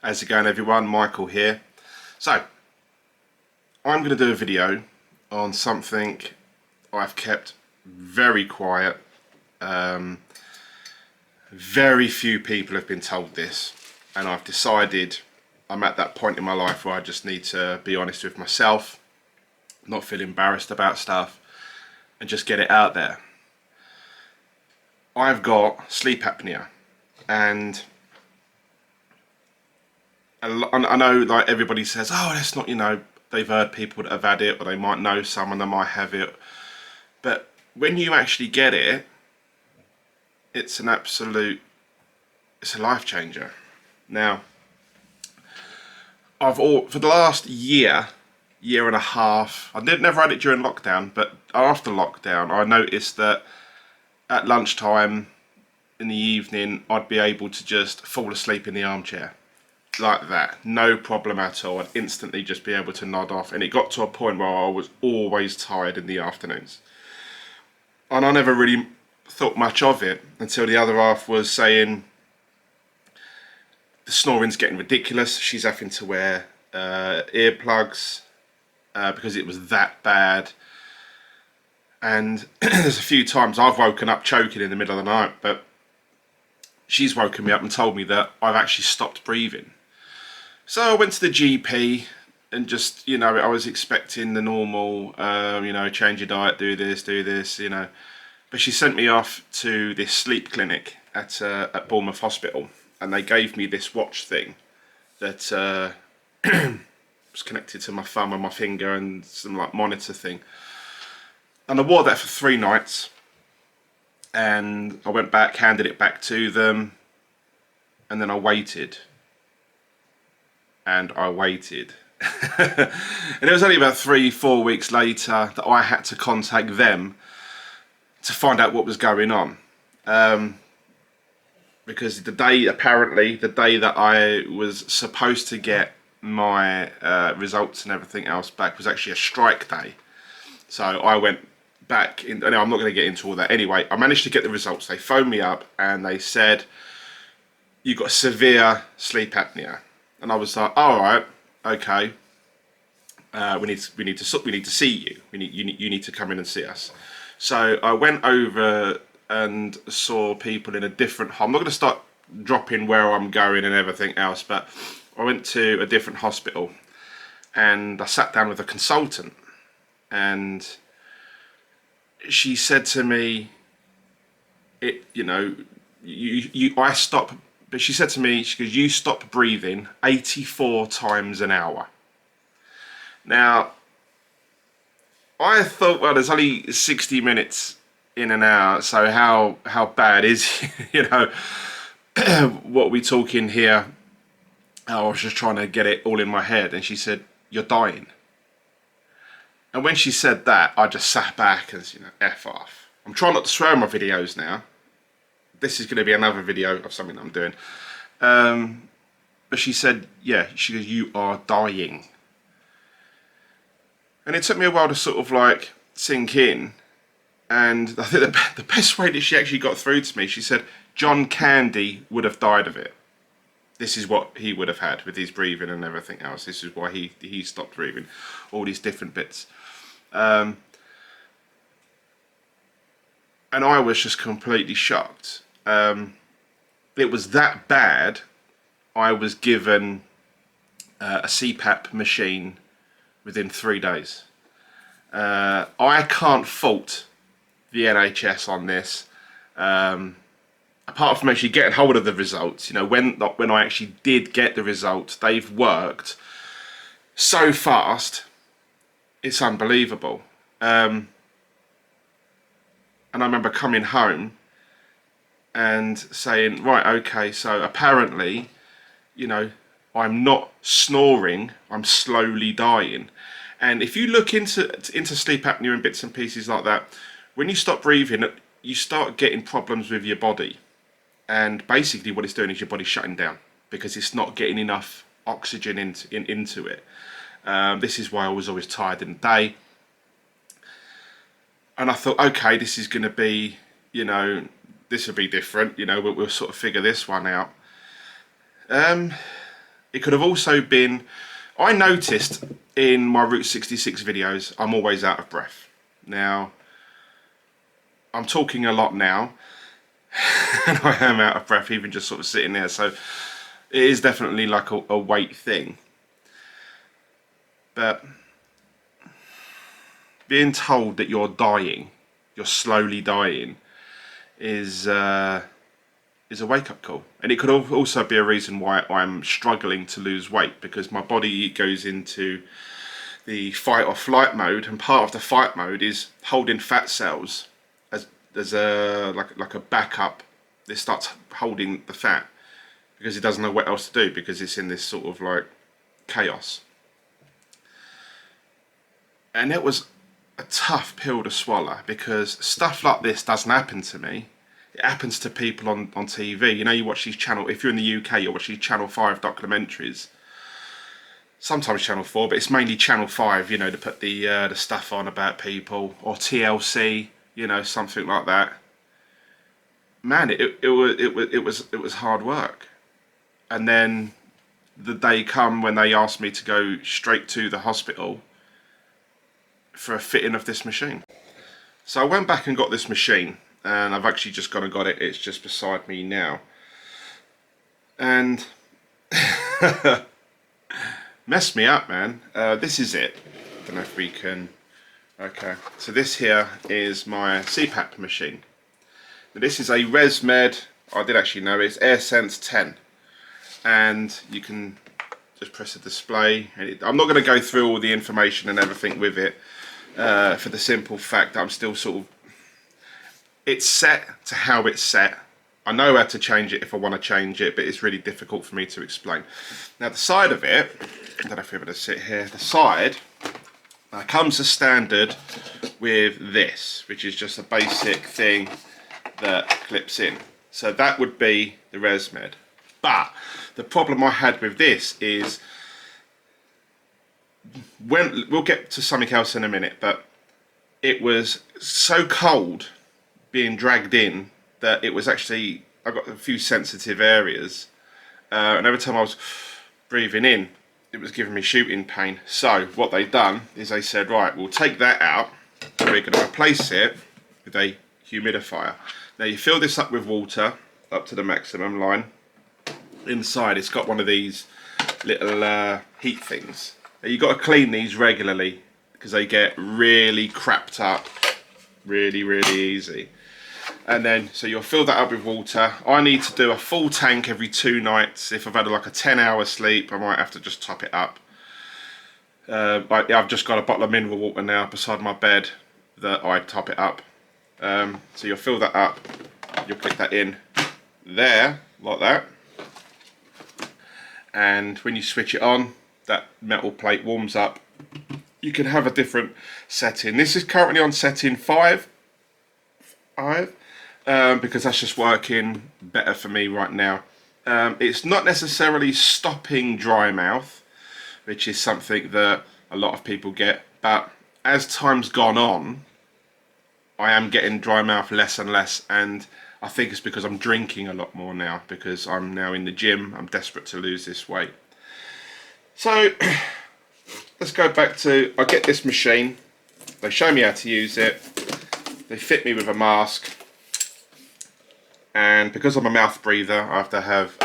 How's it going, everyone? Michael here. So, I'm going to do a video on something I've kept very quiet. Very few people have been told this, and I've decided I'm at that point in my life where I just need to be honest with myself, not feel embarrassed about stuff, and just get it out there. I've got sleep apnea, and I know, like, everybody says, oh, that's not, they've heard people that have had it, or they might know someone that might have it. But when you actually get it, it's it's a life changer. Now, for the last year and a half, never had it during lockdown, but after lockdown, I noticed that at lunchtime in the evening, I'd be able to just fall asleep in the armchair. Like that, no problem at all. I'd instantly just be able to nod off, and it got to a point where I was always tired in the afternoons, and I never really thought much of it until the other half was saying the snoring's getting ridiculous, she's having to wear earplugs because it was that bad. And there's a few times I've woken up choking in the middle of the night, but she's woken me up and told me that I've actually stopped breathing. So I went to the GP and just, I was expecting the normal, change your diet, do this, But she sent me off to this sleep clinic at Bournemouth Hospital, and they gave me this watch thing that was connected to my thumb and my finger and some like monitor thing. And I wore that for 3 nights, and I went back, handed it back to them, and then I waited. And I waited. And it was only about 3-4 weeks later that I had to contact them to find out what was going on. Because the day that I was supposed to get my results and everything else back was actually a strike day. So I went back in, and I'm not going to get into all that. Anyway, I managed to get the results. They phoned me up and they said, you've got severe sleep apnea. And I was like, all right, okay. We need to see you. You need to come in and see us. So I went over and saw people in a different. I'm not going to start dropping where I'm going and everything else, but I went to a different hospital, and I sat down with a consultant, and she said to me, I stop. But she said to me, she goes, you stop breathing 84 times an hour. Now, I thought, well, there's only 60 minutes in an hour, so how bad is, what we talking here? I was just trying to get it all in my head, and she said, you're dying. And when she said that, I just sat back and, F off. I'm trying not to swear in my videos now. This is going to be another video of something I'm doing. But she said, yeah, she goes, you are dying. And it took me a while to sort of like sink in. And I think the best way that she actually got through to me, she said, John Candy would have died of it. This is what he would have had with his breathing and everything else. This is why he stopped breathing. All these different bits. And I was just completely shocked. It was that bad. I was given a CPAP machine within 3 days. I can't fault the NHS on this. Apart from actually getting hold of the results, when I actually did get the results, they've worked so fast. It's unbelievable. And I remember coming home and saying, right, okay, so apparently, I'm not snoring, I'm slowly dying. And if you look into sleep apnea and bits and pieces like that, when you stop breathing, you start getting problems with your body. And basically what it's doing is your body's shutting down because it's not getting enough oxygen into it. This is why I was always tired in the day. And I thought, okay, this is going to be, this will be different. We'll sort of figure this one out. It could have also been, I noticed in my Route 66 videos, I'm always out of breath. Now, I'm talking a lot now, and I am out of breath even just sort of sitting there, so it is definitely like a weight thing. But being told that you're dying, you're slowly dying, is a wake-up call. And it could also be a reason why I'm struggling to lose weight, because my body goes into the fight or flight mode, and part of the fight mode is holding fat cells as a like a backup. It starts holding the fat because it doesn't know what else to do, because it's in this sort of like chaos. And it was a tough pill to swallow, because stuff like this doesn't happen to me. It happens to people on TV. You know, you watch these if you're in the UK, you watch these Channel 5 documentaries. Sometimes Channel 4, but it's mainly Channel 5, you know, to put the stuff on about people, or TLC, you know, something like that. Man, it was hard work. And then the day come when they asked me to go straight to the hospital for a fitting of this machine. So I went back and got this machine, and I've actually just gone and got it. It's just beside me now. And messed me up, man. This is it. I don't know if we can... Okay, so this here is my CPAP machine. Now, this is a ResMed, I did actually know it's AirSense 10. And you can just press the display. I'm not going to go through all the information and everything with it, for the simple fact that I'm still sort of... It's set to how it's set. I know how to change it if I want to change it, but it's really difficult for me to explain. Now the side of it, I don't know if you're able to sit here, the side comes as standard with this, which is just a basic thing that clips in. So that would be the ResMed. But the problem I had with this is, we'll get to something else in a minute, but it was so cold being dragged in that it was actually, I got a few sensitive areas, and every time I was breathing in, it was giving me shooting pain. So what they've done is they said, right, we'll take that out, and we're going to replace it with a humidifier. Now you fill this up with water up to the maximum line. Inside it's got one of these little heat things. Now you've got to clean these regularly, because they get really crapped up really easy. And then, so you'll fill that up with water. I need to do a full tank every 2 nights. If I've had like a 10-hour sleep, I might have to just top it up. I've just got a bottle of mineral water now beside my bed that I top it up. So you'll fill that up, you'll click that in there, like that. And when you switch it on, that metal plate warms up. You can have a different setting. This is currently on setting 5. Because that's just working better for me right now. It's not necessarily stopping dry mouth, which is something that a lot of people get, but as time's gone on, I am getting dry mouth less and less, and I think it's because I'm drinking a lot more now, because I'm now in the gym. I'm desperate to lose this weight. So let's go back to, I get this machine, they show me how to use it, they fit me with a mask. And because I'm a mouth breather, I have to have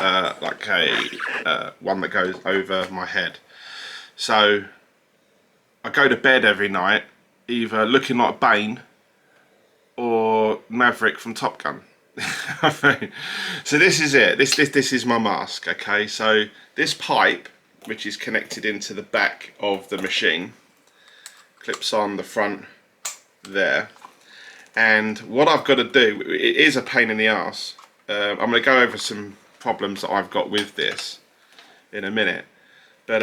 like a one that goes over my head. So I go to bed every night either looking like Bane or Maverick from Top Gun. So this is it. This is my mask. Okay, so this pipe, which is connected into the back of the machine, clips on the front there. And what I've got to do, it is a pain in the arse. I'm going to go over some problems that I've got with this in a minute. But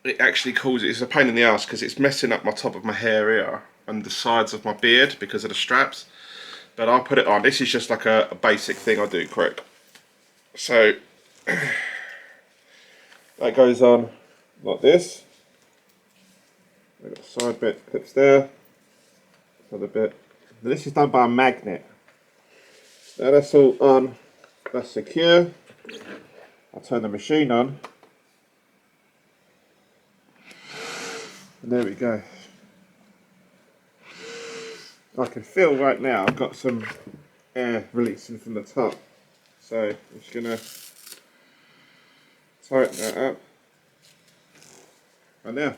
it actually it's a pain in the arse because it's messing up my top of my hair here and the sides of my beard because of the straps. But I'll put it on. This is just like a basic thing I do quick. So that goes on like this. I've got a side bit clips there. A bit. Now this is done by a magnet. Now that's all on, that's secure. turn the machine on. And there we go. I can feel right now I've got some air releasing from the top. So I'm just going to tighten that up. And now,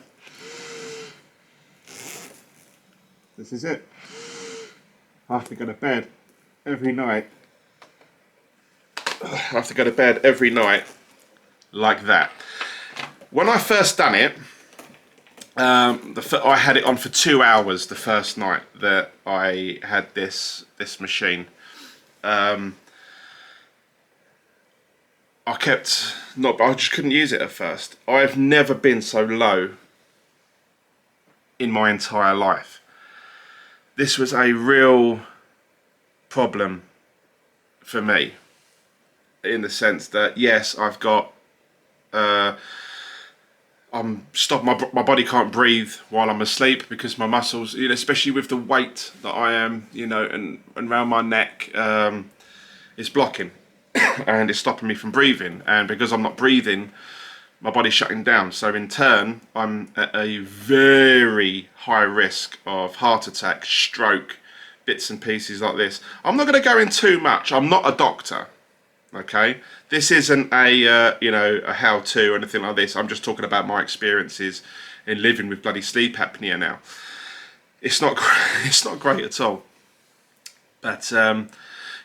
this is it. I have to go to bed every night. I have to go to bed every night like that. When I first done it, I had it on for 2 hours the first night that I had this machine. I just couldn't use it at first. I've never been so low in my entire life. This was a real problem for me, in the sense that yes, I've got my body can't breathe while I'm asleep because my muscles, you know, especially with the weight that I am, you know, and around my neck, it's blocking and it's stopping me from breathing. And because I'm not breathing, my body's shutting down. So in turn, I'm at a very high risk of heart attack, stroke, bits and pieces like this. I'm not going to go in too much. I'm not a doctor. Okay, this isn't a you know, a how-to or anything like this. I'm just talking about my experiences in living with bloody sleep apnea now. It's not it's not great at all. But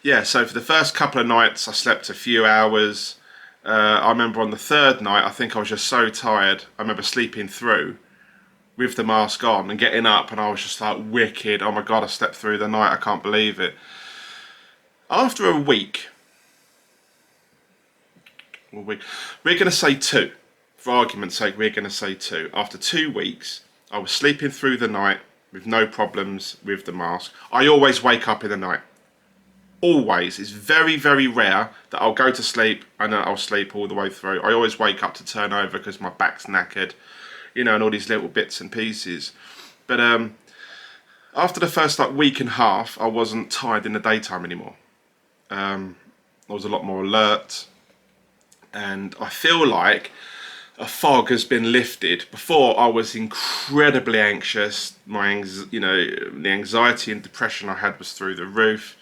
yeah, so for the first couple of nights I slept a few hours. I remember on the third night, I think I was just so tired. I remember sleeping through with the mask on and getting up, and I was just like, wicked. Oh my God, I slept through the night. I can't believe it. After a week, we're going to say 2. For argument's sake, we're going to say 2. After 2 weeks, I was sleeping through the night with no problems with the mask. I always wake up in the night. Always. It's very, very rare that I'll go to sleep and I'll sleep all the way through. I always wake up to turn over because my back's knackered, you know, and all these little bits and pieces. But after the first like week and a half, I wasn't tired in the daytime anymore. I was a lot more alert. And I feel like a fog has been lifted. Before, I was incredibly anxious. You know, the anxiety and depression I had was through the roof.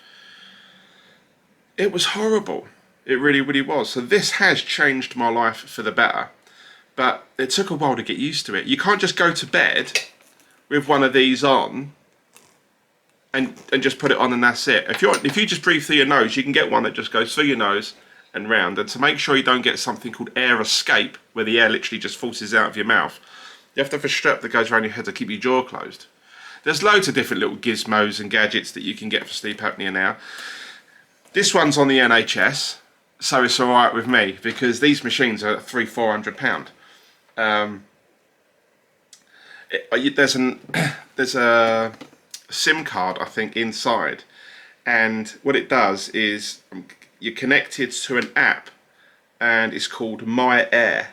It was horrible. It really, really was. So this has changed my life for the better. But it took a while to get used to it. You can't just go to bed with one of these on and just put it on and that's it. If you just breathe through your nose, you can get one that just goes through your nose and round. And to make sure you don't get something called air escape, where the air literally just forces out of your mouth, you have to have a strap that goes around your head to keep your jaw closed. There's loads of different little gizmos and gadgets that you can get for sleep apnea now. This one's on the NHS, so it's alright with me, because these machines are £300-400. There's a SIM card, I think, inside, and what it does is you're connected to an app, and it's called My Air.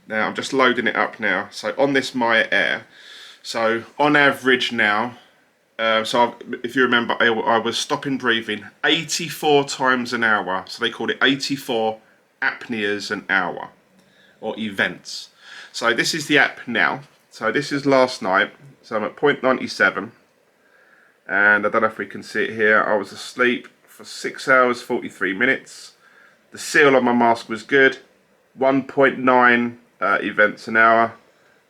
Now I'm just loading it up now. So on this My Air, so on average now, if you remember, I was stopping breathing 84 times an hour. So they called it 84 apneas an hour, or events. So this is the app now. So this is last night. So I'm at 0.97. And I don't know if we can see it here. I was asleep for 6 hours, 43 minutes. The seal on my mask was good. 1.9 events an hour.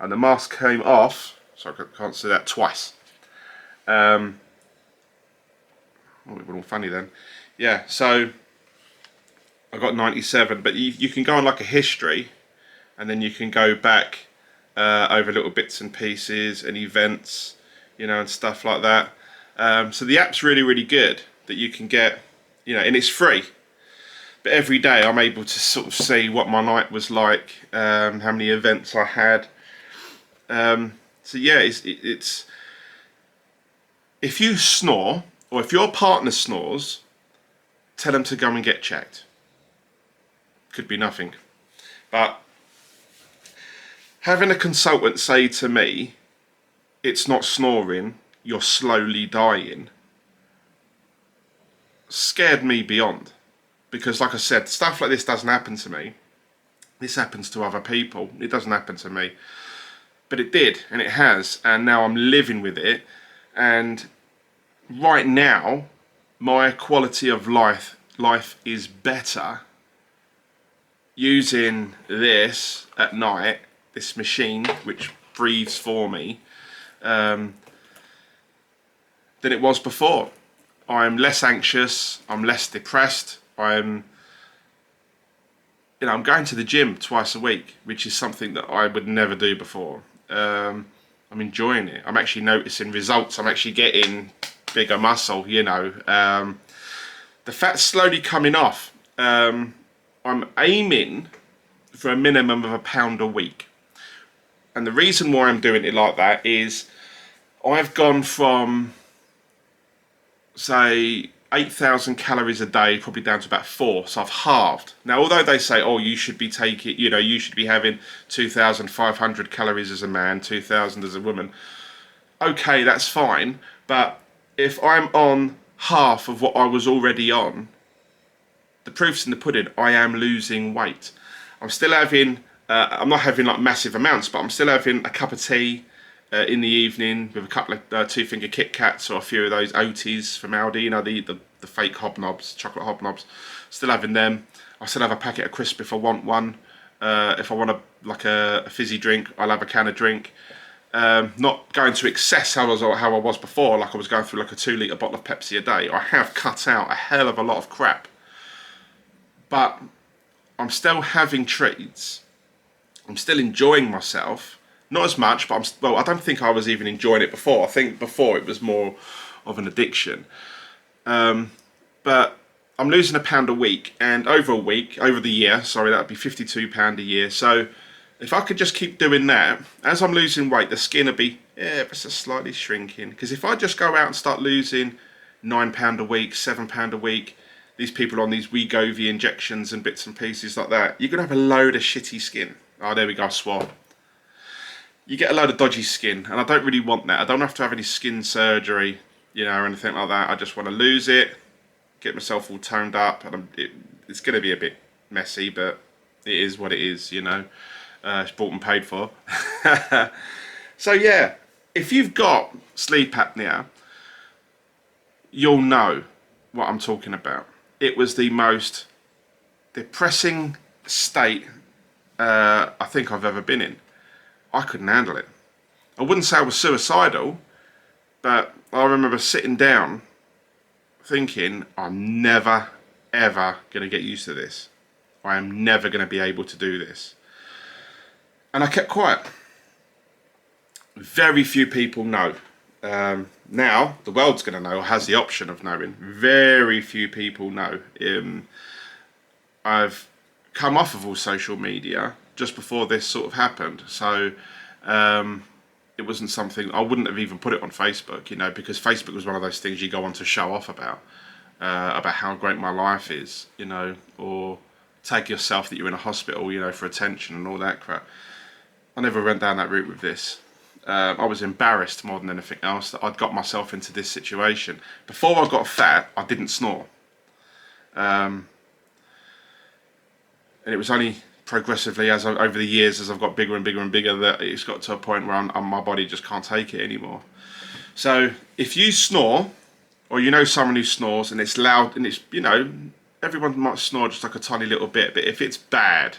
And the mask came off. So I can't see that twice. Oh, it went all funny then. Yeah, so I got 97, but you can go on like a history, and then you can go back over little bits and pieces and events, you know, and stuff like that. So the app's really, really good that you can get, you know, and it's free. But every day I'm able to sort of see what my night was like, how many events I had. So yeah, it's if you snore, or if your partner snores, tell them to go and get checked. Could be nothing. But having a consultant say to me, it's not snoring, you're slowly dying, scared me beyond. Because like I said, stuff like this doesn't happen to me. this happens to other people. It doesn't happen to me. But it did, and it has, and now I'm living with it. And right now, my quality of life is better using this at night, this machine which breathes for me, than it was before. I'm less anxious, I'm less depressed, I'm going to the gym twice a week, which is something that I would never do before. I'm enjoying it. I'm actually noticing results. I'm actually getting bigger muscle, The fat's slowly coming off. I'm aiming for a minimum of £1 a week. And the reason why I'm doing it like that is I've gone from, say, 8,000 calories a day probably down to about 4, so I've halved. Now, although they say, oh, you should be you should be having 2,500 calories as a man, 2,000 as a woman. Okay, that's fine, but if I'm on half of what I was already on, the proof's in the pudding. I am losing weight. I'm still having, I'm not having like massive amounts, but I'm still having a cup of tea in the evening with a couple of 2-finger Kit Kats or a few of those Oaties from Aldi, the fake hobnobs, chocolate hobnobs. Still having them. I still have a packet of crisps if I want one. If I want a fizzy drink, I'll have a can of drink. Not going to excess how I was before, like I was going through like a 2-litre bottle of Pepsi a day. I have cut out a hell of a lot of crap. But I'm still having treats. I'm still enjoying myself. Not as much, but I don't think I was even enjoying it before. I think before it was more of an addiction. But I'm losing £1 a week, and over the year, sorry, that would be £52 a year. So if I could just keep doing that, as I'm losing weight, the skin will be ever so slightly shrinking. Because if I just go out and start losing £9 a week, £7 a week, these people on these Wegovy injections and bits and pieces like that, you're going to have a load of shitty skin. Oh, there we go, I swore. You get a load of dodgy skin, and I don't really want that. I don't have to have any skin surgery, or anything like that. I just want to lose it, get myself all toned up, and it's going to be a bit messy, but it is what it is, It's bought and paid for. So yeah, if you've got sleep apnea, you'll know what I'm talking about. It was the most depressing state I think I've ever been in. I couldn't handle it. I wouldn't say I was suicidal, but I remember sitting down thinking, I'm never, ever going to get used to this. I am never going to be able to do this. And I kept quiet. Very few people know. Now, the world's going to know, or has the option of knowing. Very few people know. I've come off of all social media just before this sort of happened, so it wasn't something, I wouldn't have even put it on Facebook, because Facebook was one of those things you go on to show off about how great my life is, or tag yourself that you're in a hospital, for attention and all that crap. I never went down that route with this. I was embarrassed more than anything else that I'd got myself into this situation. Before I got fat, I didn't snore. And it was only progressively over the years, as I've got bigger and bigger and bigger, that it's got to a point where my body just can't take it anymore. So if you snore, or someone who snores and it's loud, and it's, everyone might snore just like a tiny little bit, but if it's bad,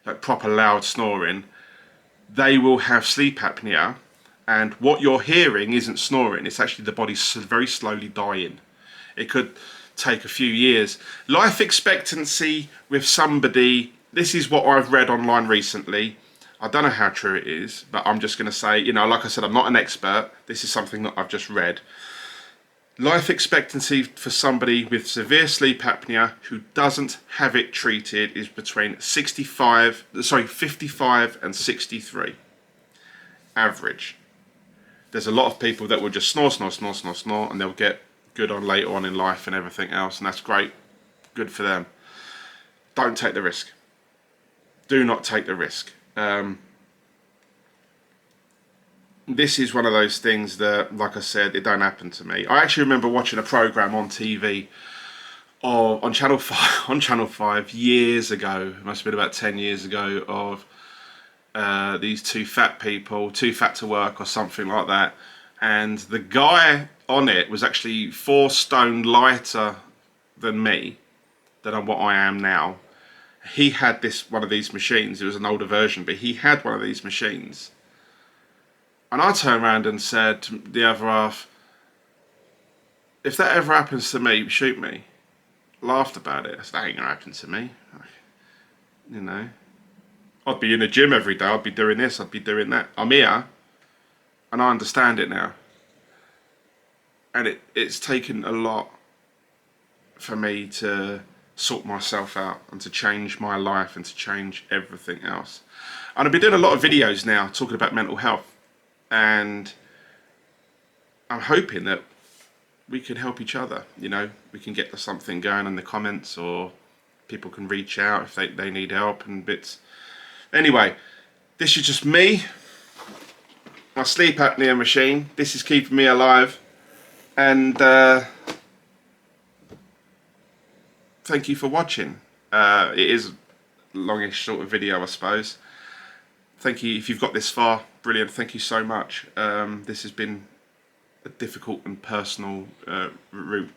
like proper loud snoring, they will have sleep apnea, and what you're hearing isn't snoring, it's actually the body very slowly dying. It could take a few years. Life expectancy with somebody, this is what I've read online recently. I don't know how true it is, but I'm just going to say, like I said, I'm not an expert. This is something that I've just read. Life expectancy for somebody with severe sleep apnea who doesn't have it treated is between 55 and 63. Average. There's a lot of people that will just snore, and they'll get good on later on in life and everything else, and that's great. Good for them. Don't take the risk. Do not take the risk. This is one of those things that, like I said, it don't happen to me. I actually remember watching a program on TV on Channel 5, on Channel 5 years ago, it must have been about 10 years ago, of these two fat people, too fat to work or something like that. And the guy on it was actually 4 stone lighter than me, than what I am now. He had one of these machines. It was an older version, but he had one of these machines. And I turned around and said to the other half, if that ever happens to me, shoot me. Laughed about it. I said, that ain't gonna happen to me. You know, I'd be in the gym every day. I'd be doing this. I'd be doing that. I'm here, and I understand it now. And it's taken a lot for me to sort myself out and to change my life and to change everything else. And I've been doing a lot of videos now talking about mental health, and I'm hoping that we can help each other. You know, we can get something going in the comments, or people can reach out if they need help and bits. Anyway, this is just me, my sleep apnea machine. This is keeping me alive, and thank you for watching. It is a longish sort of video, I suppose. Thank you if you've got this far. Brilliant. Thank you so much. This has been a difficult and personal route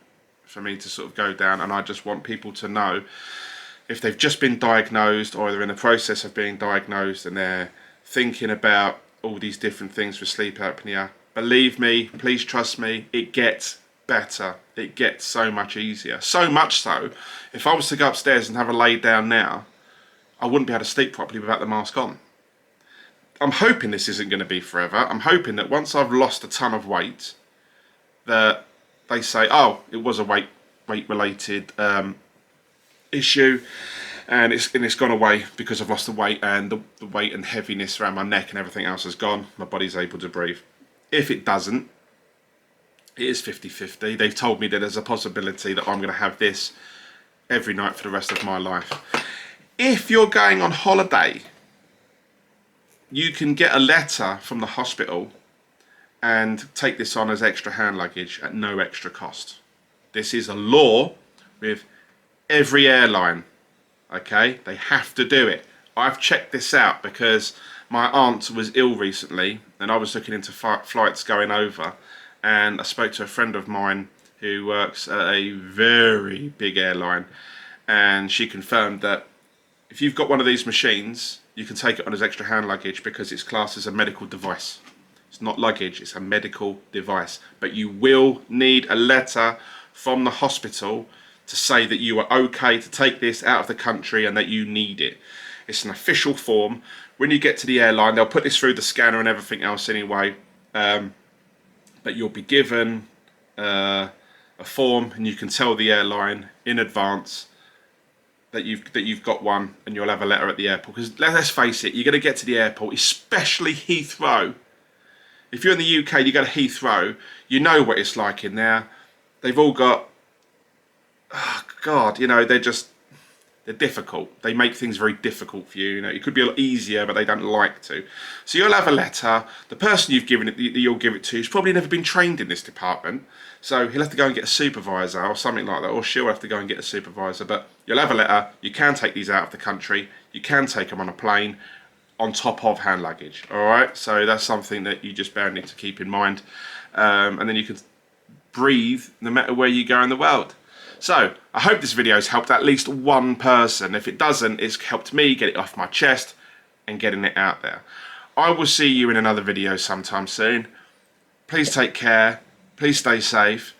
for me to sort of go down, and I just want people to know, if they've just been diagnosed or they're in the process of being diagnosed and they're thinking about all these different things with sleep apnea, believe me, please trust me, it gets better. It gets so much easier. So much so, if I was to go upstairs and have a lay down now, I wouldn't be able to sleep properly without the mask on. I'm hoping this isn't going to be forever. I'm hoping that once I've lost a ton of weight, that they say, oh, it was a weight related issue, and it's gone away because I've lost the weight, and the weight and heaviness around my neck and everything else has gone. My body's able to breathe. If it doesn't, it is 50-50. They've told me that there's a possibility that I'm going to have this every night for the rest of my life. If you're going on holiday, you can get a letter from the hospital and take this on as extra hand luggage at no extra cost. This is a law with every airline, okay? They have to do it. I've checked this out because my aunt was ill recently and I was looking into flights going over, and I spoke to a friend of mine who works at a very big airline, and she confirmed that if you've got one of these machines, you can take it on as extra hand luggage because it's classed as a medical device. It's not luggage, it's a medical device. But you will need a letter from the hospital to say that you are okay to take this out of the country and that you need it. It's an official form. When you get to the airline, they'll put this through the scanner and everything else anyway. But you'll be given a form, and you can tell the airline in advance that you've got one, and you'll have a letter at the airport. Because let's face it, you're going to get to the airport, especially Heathrow. If you're in the UK, you go to Heathrow, you know what it's like in there. They've all got, oh God, you know, they're difficult. They make things very difficult for you. You know, it could be a lot easier, but they don't like to. So you'll have a letter. The person you've given it, you'll give it to, has probably never been trained in this department. So he'll have to go and get a supervisor or something like that, or she'll have to go and get a supervisor. But you'll have a letter. You can take these out of the country. You can take them on a plane on top of hand luggage. All right. So that's something that you just barely need to keep in mind. And then you can breathe no matter where you go in the world. So, I hope this video has helped at least one person. If it doesn't, it's helped me get it off my chest and getting it out there. I will see you in another video sometime soon. Please take care. Please stay safe.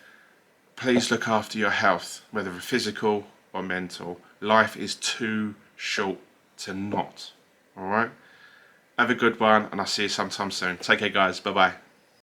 Please look after your health, whether physical or mental. Life is too short to not. Alright? Have a good one, and I'll see you sometime soon. Take care, guys. Bye-bye.